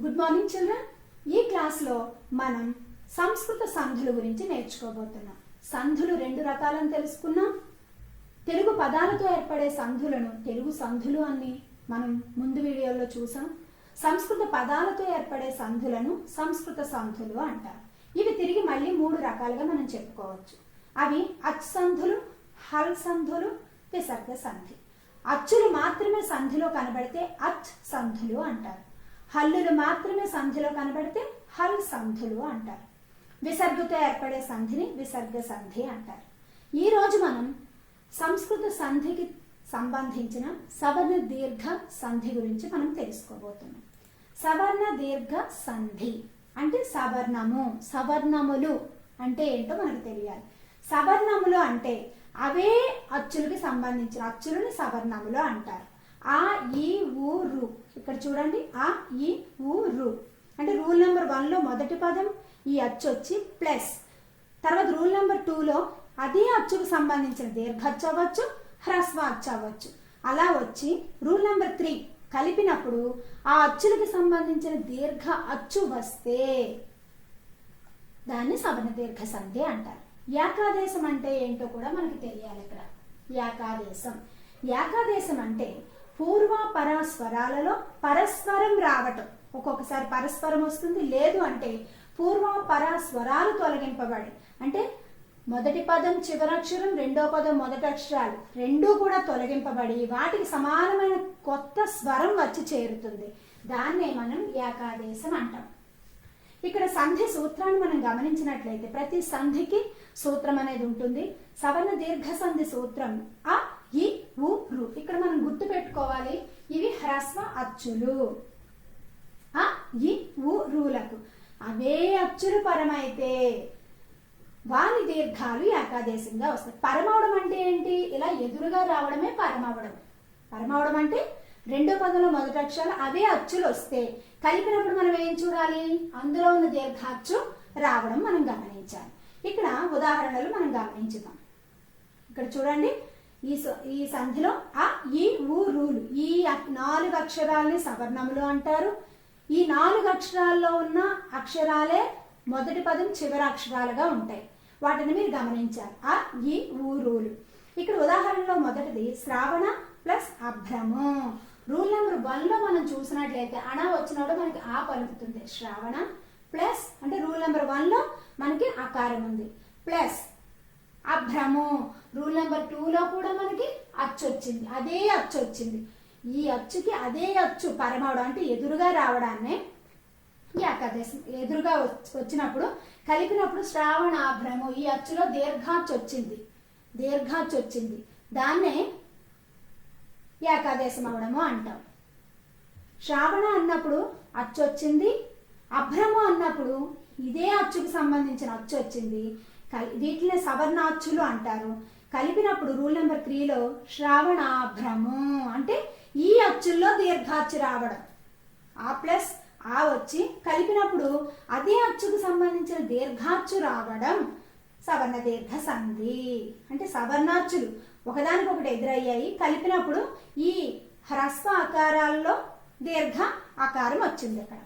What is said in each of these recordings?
Good morning children. ఈ క్లాస్లో మనం సంస్కృత సంధుల గురించి నేర్చుకోబోతున్నాం. సంధులు రెండు రకాలని తెలుసుకున్నాం. తెలుగు పదాలతో ఏర్పడే సంధులను తెలుగు సంధులు అని మనం ముందు వీడియోలో చూసాం. సంస్కృత పదాలతో ఏర్పడే సంధులను సంస్కృత సంధులు అంటారు. ఇవి తిరిగి మళ్ళీ మూడు రకాలుగా మనం చెప్పుకోవచ్చు. అవి అచ్ సంధులు, హల్ సంధులు, విసర్గ సంధి. అచ్చులు మాత్రమే సంధిలో కనబడితే అచ్ సంధులు అంటారు. హల్లులు మాత్రమే సంధిలో కనబడితే హల్ సంధులు అంటారు. విసర్గతో ఏర్పడే సంధిని విసర్గ సంధి అంటారు. ఈ రోజు మనం సంస్కృత సంధికి సంబంధించిన సవర్ణ దీర్ఘ సంధి గురించి మనం తెలుసుకోబోతున్నాం. సవర్ణ దీర్ఘ సంధి అంటే సవర్ణము, సవర్ణములు అంటే ఏంటో మనకు తెలియాలి. సవర్ణములు అంటే అవే అచ్చులకి సంబంధించిన అచ్చులని సవర్ణములు అంటారు. ఆ, ఈ, ఊ, రు. ఇక్కడ చూడండి, ఆ, ఈ, ఊ, రు అంటే రూల్ నెంబర్ 1లో మొదటి పదం ఈ అచ్చు వచ్చి ప్లస్, తర్వాత రూల్ నెంబర్ 2లో అదే అచ్చుకు సంబంధించిన దీర్ఘ అచ్చు అవ్వచ్చు, హ్రస్వ అచ్చు అవ్వచ్చు. అలా వచ్చి రూల్ నెంబర్ 3 కలిపినప్పుడు ఆ అచ్చులకి సంబంధించిన దీర్ఘ అచ్చు వస్తే దాన్ని సవర్ణ దీర్ఘ సంధి అంటారు. ఏకాదేశం అంటే ఏంటో కూడా మనకి తెలియాలి. ఇక్కడ ఏకాదేశం, ఏకాదేశం అంటే పూర్వ పరస్వరాలలో పరస్వరం రావటం. ఒక్కొక్కసారి పరస్వరం వస్తుంది, లేదు అంటే పూర్వ పరస్వరాలు తొలగింపబడి, అంటే మొదటి పదం చివరక్షరం, రెండో పదం మొదటి అక్షరాలు రెండూ కూడా తొలగింపబడి వాటికి సమానమైన కొత్త స్వరం వచ్చి చేరుతుంది. దాన్నే మనం ఏకాదేశం అంటాం. ఇక్కడ సంధి సూత్రాన్ని మనం గమనించినట్లయితే ప్రతి సంధికి సూత్రం అనేది ఉంటుంది. సవర్ణ దీర్ఘ సంధి సూత్రం అ, ఈ, ఉ, రు. ఇక్కడ మనం గుర్తు పెట్టుకోవాలి, ఇవి హ్రస్వ అచ్చులు. అ, ఈ, ఉ, రులకు అవే అచ్చులు పరమైతే వారి దీర్ఘాలు ఏకాదేశంగా వస్తాయి. పరమవడం అంటే ఏంటి? ఇలా ఎదురుగా రావడమే పరమవడం. పరమవడం అంటే రెండో పదంలో మొదటి అక్షరాలు అవే అచ్చులు వస్తే కలిపినప్పుడు మనం ఏం చూడాలి? అందులో ఉన్న దీర్ఘాచ్చు రావడం మనం గమనించాలి. ఇక్కడ ఉదాహరణలు మనం గమనించుదాం. ఇక్కడ చూడండి, ఈ సంధిలో అ, ఈ, ఊ, రూలు ఈ 4 అక్షరాలని సవర్ణములు అంటారు. ఈ 4 అక్షరాల్లో ఉన్న అక్షరాలే మొదటి పదం చివరి అక్షరాలుగా ఉంటాయి. వాటిని మీరు గమనించాలి. అ, ఈ, ఊ, రూలు. ఇక్కడ ఉదాహరణలో మొదటిది శ్రావణ ప్లస్ అభ్రము. రూల్ నెంబర్ 1లో మనం చూసినట్లయితే అణ వచ్చినప్పుడు మనకి ఆ పలుకుతుంది. శ్రావణ ప్లస్ అంటే రూల్ నెంబర్ 1లో మనకి అకారం ఉంది, ప్లస్ అభ్రము. రూల్ నెంబర్ 2లో కూడా మనకి అచ్చు వచ్చింది, అదే అచ్చు వచ్చింది. ఈ అచ్చుకి అదే అచ్చు పరమవడం అంటే ఎదురుగా రావడాన్నే ఏకాదేశం. ఎదురుగా వచ్చినప్పుడు కలిపినప్పుడు శ్రావణాభ్రము, ఈ అచ్చులో దీర్ఘాచ్చు వచ్చింది, దీర్ఘాచ్చు వచ్చింది. దాన్నే ఏకాదేశం అవడము అంటాం. శ్రావణ అన్నప్పుడు అచ్చు వచ్చింది, అభ్రము అన్నప్పుడు ఇదే అచ్చుకు సంబంధించిన అచ్చు వచ్చింది. వీటిని సవర్ణ అచ్చులు అంటారు. కలిపినప్పుడు రూల్ నెంబర్ 3లో శ్రావణాభ్రము అంటే ఈ అచ్చుల్లో దీర్ఘాచ్చు రావడం. ఆ ప్లస్ ఆ వచ్చి కలిపినప్పుడు అదే అచ్చుకు సంబంధించిన దీర్ఘాచ్చు రావడం సవర్ణ దీర్ఘ సంధి. అంటే సవర్ణాచ్చులు ఒకదానికొకటి ఎదురయ్యాయి, కలిపినప్పుడు ఈ హ్రస్వ ఆకారాల్లో దీర్ఘ ఆకారం వచ్చింది ఇక్కడ.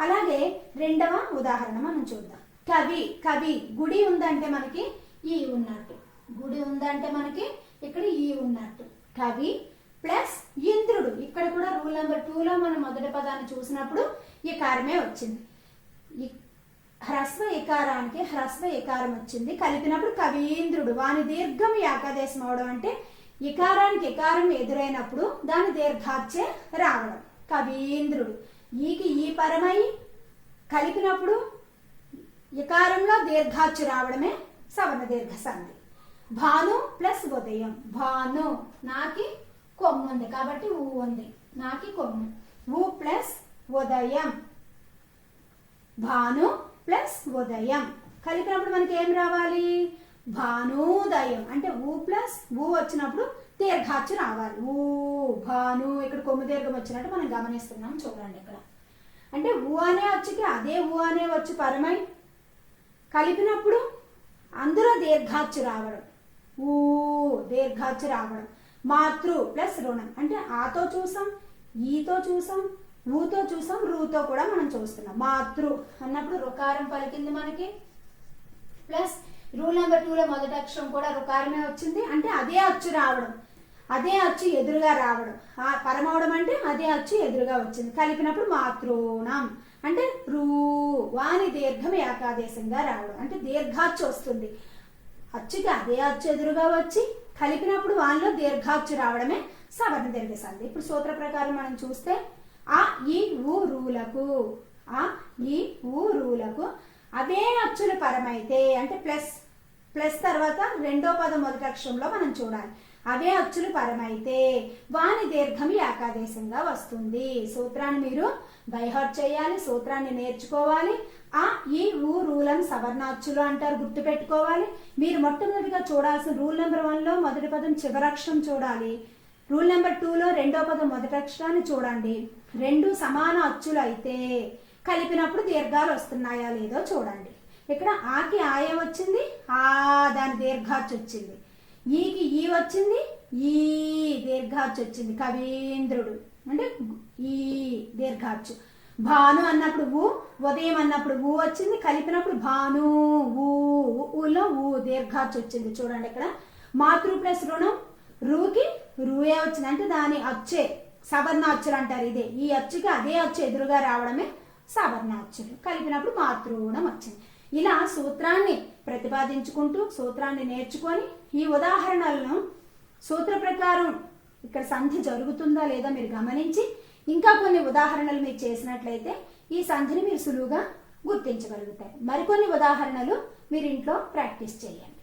అలాగే రెండవ ఉదాహరణ మనం చూద్దాం. కవి, కవి గుడి ఉందంటే మనకి ఈ ఉన్నట్టు, గుడి ఉందంటే మనకి ఇక్కడ ఈ ఉన్నట్టు. కవి ప్లస్ ఇంద్రుడు. ఇక్కడ కూడా రూల్ నెంబర్ 2లో మనం మొదటి పదాన్ని చూసినప్పుడు ఈ కారమే వచ్చింది. హ్రస్వ ఇకారానికి హ్రస్వ ఇకారం వచ్చింది, కలిపినప్పుడు కవీంద్రుడు. వాని దీర్ఘం ఏకాదేశం అవడం అంటే ఇకారానికి ఇకారం ఎదురైనప్పుడు దాని దీర్ఘాచ్చే రావడం. కవీంద్రుడు. ఈకి ఈ పరమై కలిపినప్పుడు ఇకారంలో దీర్ఘాచ్చు రావడమే సవర్ణ దీర్ఘ సంధి. భాను ప్లస్ ఉదయం. భాను నాకి కొమ్ము ఉంది కాబట్టి ఊ ఉంది, నాకి కొమ్ము. ఊ ప్లస్ ఉదయం, భాను ప్లస్ ఉదయం. కలిపినప్పుడు మనకి ఏం రావాలి? భానుదయం. అంటే ఊ ప్లస్ ఊ వచ్చినప్పుడు దీర్ఘాచ్చు రావాలి. ఊ, భాను. ఇక్కడ కొమ్ము దీర్ఘం వచ్చినట్టు మనం గమనిస్తున్నాం. చూడండి ఇక్కడ. అంటే ఊ అనే అచ్చుకి అదే ఊ అనే వచ్చు పరమై కలిపినప్పుడు అందులో దీర్ఘాచ్చు రావడం. ఊ దీర్ఘాచ్చు రావడం. మాతృ ప్లస్ రుణం అంటే ఆతో చూసాం, ఈతో చూసాం, ఊతో చూసాం, రూతో కూడా మనం చూస్తున్నాం. మాతృ అన్నప్పుడు రుకారం పలికింది మనకి, ప్లస్ రూల్ నెంబర్ 2లో మొదటి అక్షరం కూడా రుకారమే వచ్చింది. అంటే అదే అచ్చు రావడం, అదే అచ్చు ఎదురుగా రావడం. ఆ పరమవడం అంటే అదే అచ్చు ఎదురుగా వచ్చింది. కలిపినప్పుడు మాతృణం అంటే రూ, వాని దీర్ఘం ఏకాదేశంగా రావడం అంటే దీర్ఘాచ్చు వస్తుంది. అచ్చుకి అదే అచ్చు ఎదురుగా వచ్చి కలిపినప్పుడు వానిలో దీర్ఘాచ్చు రావడమే సవర్ణ దీర్ఘ సంధి. ఇప్పుడు సూత్ర ప్రకారం మనం చూస్తే ఆ ఈ ఊ రూలకు, ఆ ఈ ఊ రూలకు అవే అచ్చులు పరమైతే అంటే ప్లస్ తర్వాత రెండో పదం మొదటి అక్షరంలో మనం చూడాలి. అవే అచ్చులు పరమైతే వాని దీర్ఘం ఏకాదేశంగా వస్తుంది. సూత్రాన్ని మీరు బైహార్ట్ చేయాలి, సూత్రాన్ని నేర్చుకోవాలి. ఆ ఈ ఊ రూలను సవర్ణాచ్చులు అంటారు, గుర్తుపెట్టుకోవాలి. మీరు మొట్టమొదటిగా చూడాల్సిన రూల్ నెంబర్ 1లో మొదటి పదం చివరక్షరం చూడాలి. రూల్ నెంబర్ 2లో రెండో పదం మొదటి అక్షరాన్ని చూడండి. రెండు సమాన అచ్చులు అయితే కలిపినప్పుడు దీర్ఘాలు వస్తున్నాయా లేదో చూడండి. ఇక్కడ ఆకి ఆయ వచ్చింది, ఆ దాని దీర్ఘాచ్చు వచ్చింది. ఈకి ఈ వచ్చింది, ఈ దీర్ఘాచ్చు వచ్చింది. కవీంద్రుడు అంటే ఈ దీర్ఘాచ్చు. భాను అన్నప్పుడు ఊ, ఉదయం అన్నప్పుడు ఊ వచ్చింది, కలిపినప్పుడు భాను ఊలో ఊ దీర్ఘాచ్చు వచ్చింది. చూడండి ఇక్కడ మాతృ ప్లస్ రుణం, రూకి రూయే వచ్చింది అంటే దాని అచ్చే సవర్ణ అచ్చులు అంటారు. ఇదే ఈ అచ్చుకి అదే అచ్చు ఎదురుగా రావడమే సవర్ణ అచ్చులు. కలిపినప్పుడు మాతృణం వచ్చింది. ఇలా సూత్రాన్ని ప్రతిపాదించుకుంటూ సూత్రాన్ని నేర్చుకొని ఈ ఉదాహరణలను సూత్ర ప్రకారం ఇక్కడ సంధి జరుగుతుందా లేదా మీరు గమనించి ఇంకా కొన్ని ఉదాహరణలు మీరు చేసినట్లయితే ఈ సంధిని మీరు సులువుగా గుర్తించగలుగుతారు. మరికొన్ని ఉదాహరణలు మీరు ఇంట్లో ప్రాక్టీస్ చేయండి.